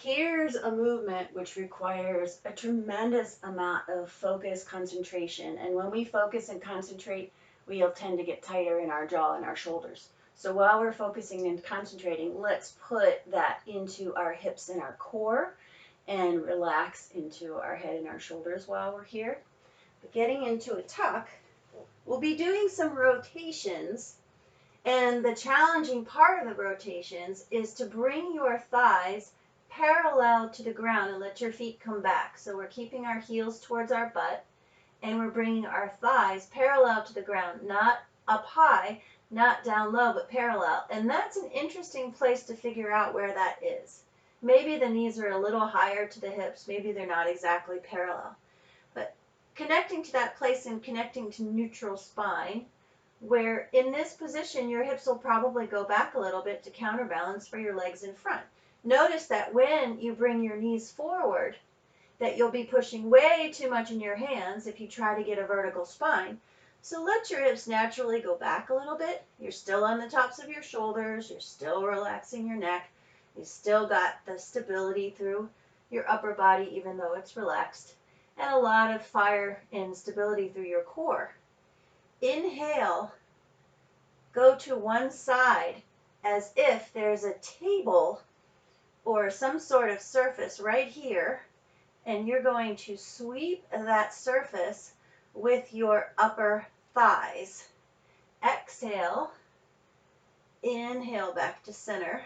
Here's a movement which requires a tremendous amount of focus, concentration. And when we focus and concentrate, we'll tend to get tighter in our jaw and our shoulders. So while we're focusing and concentrating, let's put that into our hips and our core and relax into our head and our shoulders while we're here. But getting into a tuck, we'll be doing some rotations. And the challenging part of the rotations is to bring your thighs parallel to the ground and let your feet come back. So we're keeping our heels towards our butt and we're bringing our thighs parallel to the ground, not up high, not down low, but parallel. And that's an interesting place to figure out where that is. Maybe the knees are a little higher to the hips, maybe they're not exactly parallel. But connecting to that place and connecting to neutral spine, where in this position your hips will probably go back a little bit to counterbalance for your legs in front. Notice that when you bring your knees forward, that you'll be pushing way too much in your hands if you try to get a vertical spine. So let your hips naturally go back a little bit. You're still on the tops of your shoulders. You're still relaxing your neck. You still got the stability through your upper body even though it's relaxed. And a lot of fire and stability through your core. Inhale, go to one side as if there's a table or some sort of surface right here, and you're going to sweep that surface with your upper thighs. Exhale, inhale back to center,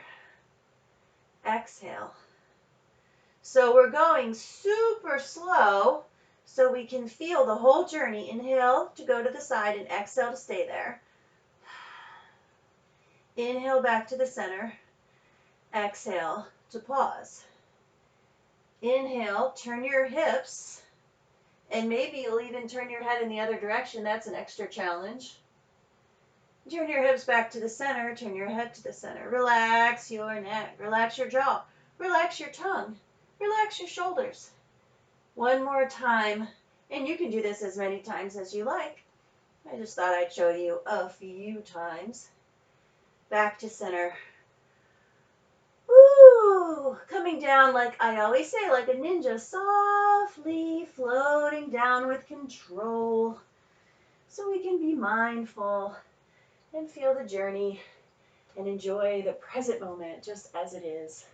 exhale. So we're going super slow so we can feel the whole journey. Inhale to go to the side and exhale to stay there. Inhale back to the center. Exhale to pause. Inhale, turn your hips, and maybe you'll even turn your head in the other direction. That's an extra challenge. Turn your hips back to the center, turn your head to the center. Relax your neck, relax your jaw, relax your tongue, relax your shoulders. One more time, and you can do this as many times as you like. I just thought I'd show you a few times. Back to center. Woo! Coming down like I always say, like a ninja, softly floating down with control. So we can be mindful and feel the journey and enjoy the present moment just as it is.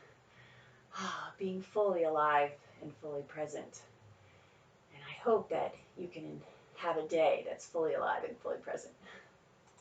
Being fully alive and fully present. And I hope that you can have a day that's fully alive and fully present.